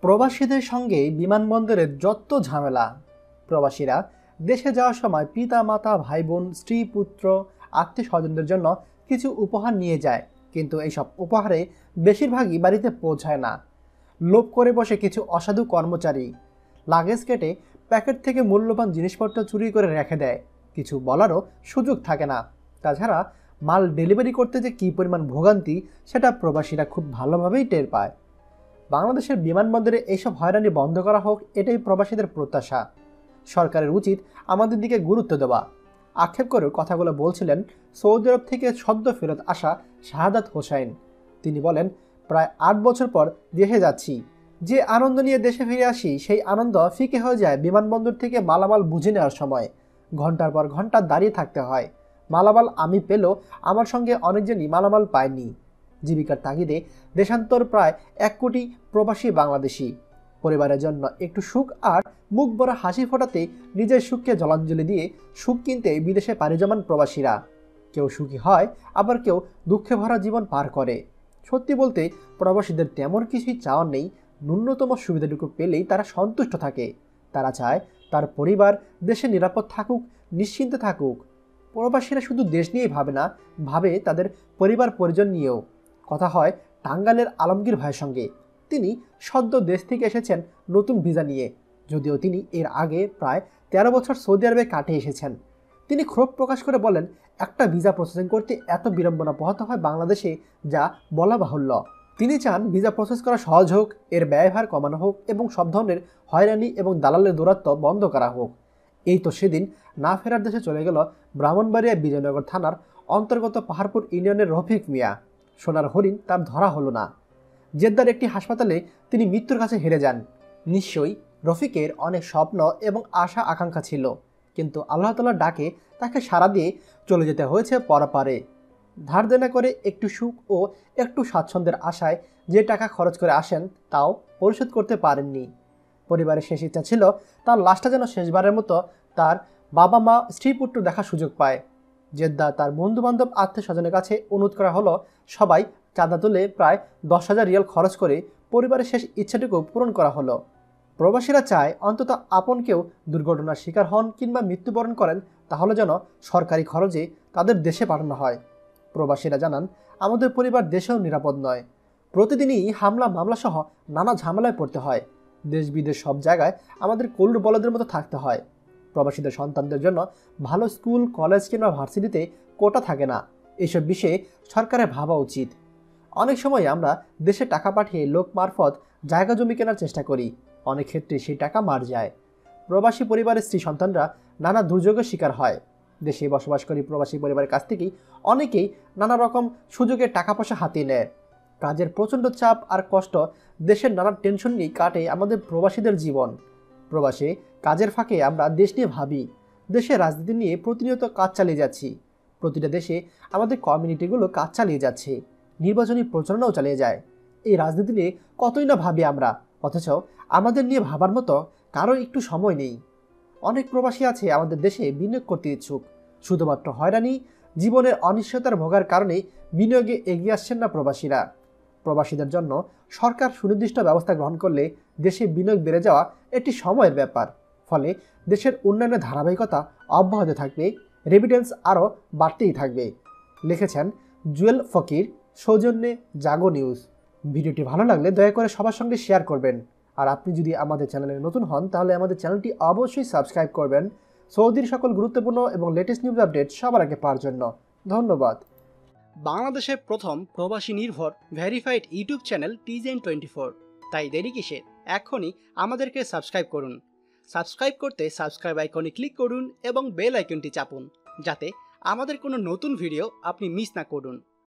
প্রবাসীদের সঙ্গে বিমানবন্দরের যত ঝামেলা। প্রবাসীরা দেশে যাওয়ার সময় পিতা মাতা ভাই বোন স্ত্রী পুত্র আত্মীয় স্বজনদের জন্য কিছু উপহার নিয়ে যায়, কিন্তু এইসব উপহারে বেশিরভাগই বাড়িতে পৌঁছায় না। লোভ করে বসে কিছু অসাধু কর্মচারী লাগেজ কেটে প্যাকেট থেকে মূল্যবান জিনিসপত্র চুরি করে রেখে দেয়, কিছু বলারও সুযোগ থাকে না। তাছাড়া মাল ডেলিভারি করতে যে কী পরিমাণ ভোগান্তি সেটা প্রবাসীরা খুব ভালোভাবেই টের পায়। বাংলাদেশের বিমানবন্দরে এইসব হয়রানি বন্ধ করা হোক, এটাই প্রবাসীদের প্রত্যাশা। সরকারের উচিত আমাদের দিকে গুরুত্ব দেওয়া। আক্ষেপ করেও কথাগুলো বলছিলেন সৌদি আরব থেকে সদ্য ফেরত আসা শাহাদাত হোসাইন। তিনি বলেন, প্রায় ৮ বছর পর দেশে যাচ্ছি, যে আনন্দ নিয়ে দেশে ফিরে আসি সেই আনন্দ ফিকে হয়ে যায় বিমানবন্দর থেকে মালামাল বুঝে নেওয়ার সময়। ঘন্টার পর ঘন্টা দাঁড়িয়ে থাকতে হয়। মালামাল আমি পেলেও আমার সঙ্গে অনেকজনই মালামাল পায়নি। জীবিকার তাগিদে দেশান্তর প্রায় ১ কোটি প্রবাসী বাংলাদেশি। পরিবারের জন্য একটু সুখ আর মুখ ভরা হাসি ফোটাতে নিজের সুখকে জলাঞ্জলি দিয়ে সুখ কিনতে বিদেশে পাড়ি জমান প্রবাসীরা। কেউ সুখী হয়, আবার কেউ দুঃখে ভরা জীবন পার করে। সত্যি বলতে প্রবাসীদের তেমন কিছুই চাওয়ার নেই। ন্যূনতম সুবিধাটুকু পেলেই তারা সন্তুষ্ট থাকে। তারা চায় তার পরিবার দেশে নিরাপদ থাকুক, নিশ্চিন্তে থাকুক। প্রবাসীরা শুধু দেশ নিয়েই ভাবে না, ভাবে তাদের পরিবার পরিজন নিয়েও। কথা হয় টাঙ্গাইলের আলমগীর ভাইয়ের সঙ্গে। তিনি সদ্য দেশ থেকে এসেছেন নতুন ভিসা নিয়ে, যদিও তিনি এর আগে প্রায় ১৩ বছর সৌদি আরবে কাটিয়ে এসেছেন। তিনি ক্ষোভ প্রকাশ করে বলেন, একটা ভিসা প্রসেসিং করতে এত বিড়ম্বনা পোহাতে হয় বাংলাদেশে, যা বলা বাহুল্য। তিনি চান ভিসা প্রসেস করা সহজ হোক, এর ব্যয়ভার কমানো হোক এবং সব ধরনের হয়রানি এবং দালালের দৌরাত্ম্য বন্ধ করা হোক। এই তো সেদিন না ফেরার দেশে চলে গেল ব্রাহ্মণবাড়িয়া বিজয়নগর থানার অন্তর্গত পাহাড়পুর ইউনিয়নের রফিক মিয়া। সোনার হরিণ তার ধরা হলো না। জেদ্দার একটি হাসপাতালে তিনি মৃত্যুর কাছে হেরে যান। নিশ্চয়ই রফিকের অনেক স্বপ্ন এবং আশা আকাঙ্ক্ষা ছিল, কিন্তু আল্লাহ তাআলার ডাকে তাকে সাড়া দিয়ে চলে যেতে হয়েছে পরপারে। ধার দেনা করে একটু সুখ ও একটু স্বাচ্ছন্দ্যের আশায় যে টাকা খরচ করে আসেন, তাও পরিশোধ করতে পারেননি। পরিবারের শেষ ইচ্ছা ছিল তার লাশটা যেন শেষবারের মতো তার বাবা মা স্ত্রী পুত্র দেখার সুযোগ পায়। জেদ্দা তার বন্ধুবান্ধব আত্মীয় স্বজনের কাছে অনুরোধ করা হলো, সবাই চাঁদা তুলে প্রায় ১০,০০০ রিয়াল খরচ করে পরিবারের শেষ ইচ্ছাটুকু পূরণ করা হলো। প্রবাসীরা চায় অন্তত আপন কেউ দুর্ঘটনার শিকার হন কিংবা মৃত্যুবরণ করেন, তাহলে যেন সরকারি খরচে তাদের দেশে পাঠানো হয়। প্রবাসীরা জানান, আমাদের পরিবার দেশেও নিরাপদ নয়। প্রতিদিনই হামলা মামলা সহ নানা ঝামেলায় পড়তে হয়। দেশ বিদেশ সব জায়গায় আমাদের কলুর বলদের মতো থাকতে হয়। প্রবাসীদের সন্তানদের জন্য ভালো স্কুল কলেজ কিংবা ভার্সিটিতে কোটা থাকে না। এসব বিষয়ে সরকারের ভাবা উচিত। অনেক সময় আমরা দেশে টাকা পাঠিয়ে লোক মারফত জায়গা জমি কেনার চেষ্টা করি, অনেক ক্ষেত্রে সেই টাকা মার যায়। প্রবাসী পরিবারের স্ত্রী সন্তানরা নানা দুর্যোগের শিকার হয়। দেশে বসবাসকারী প্রবাসী পরিবারের কাছ থেকেই অনেকেই নানা রকম সুযোগে টাকা পয়সা হাতিয়ে নেয়। কাজের প্রচণ্ড চাপ আর কষ্ট, দেশের নানা টেনশন নিয়ে কাটে আমাদের প্রবাসীদের জীবন। প্রবাসে কাজের ফাঁকে আমরা দেশ নিয়ে ভাবি, দেশের রাজনীতি নিয়ে প্রতিনিয়ত কাজ চালিয়ে যাচ্ছি। প্রতিটা দেশে আমাদের কমিউনিটিগুলো কাজ চালিয়ে যাচ্ছে, নির্বাচনী প্রচারণাও চালিয়ে যায়। এই রাজনীতি নিয়ে কতই না ভাবি আমরা, অথচ আমাদের নিয়ে ভাবার মতো কারো একটু সময় নেই। অনেক প্রবাসী আছে আমাদের দেশে বিনিয়োগ করতে ইচ্ছুক, শুধুমাত্র হয়রানি জীবনের অনিশ্চয়তার ভোগার কারণে বিনিয়োগে এগিয়ে আসছেন না প্রবাসীরা। প্রবাসীদের জন্য সরকার সুনির্দিষ্ট ব্যবস্থা গ্রহণ করলে দেশে বিনিয়োগ বেড়ে যাওয়া একটি সময়ের ব্যাপার। ফলে দেশের উন্নয়নের ধারাবাহিকতা অব্যাহত থাকবে, রেমিটেন্স আরও বাড়তেই থাকবে। লিখেছেন জুয়েল ফকির, সৌজন্যে জাগো নিউজ। ভিডিওটি ভালো লাগলে দয়া করে সবার সঙ্গে শেয়ার করবেন। আর আপনি যদি আমাদের চ্যানেলে নতুন হন, তাহলে আমাদের চ্যানেলটি অবশ্যই সাবস্ক্রাইব করবেন, সৌদির সকল গুরুত্বপূর্ণ এবং লেটেস্ট নিউজ আপডেট সবার আগে পাওয়ার জন্য। ধন্যবাদ। বাংলাদেশের প্রথম প্রবাসী নির্ভর ভেরিফাইড ইউটিউব চ্যানেল TJN24। তাই দেরি কিসের, এখনই আমাদেরকে সাবস্ক্রাইব করুন। সাবস্ক্রাইব করতে সাবস্ক্রাইব আইকনে ক্লিক করুন এবং বেল আইকনটি চাপুন, যাতে আমাদের কোনো নতুন ভিডিও আপনি মিস না করুন।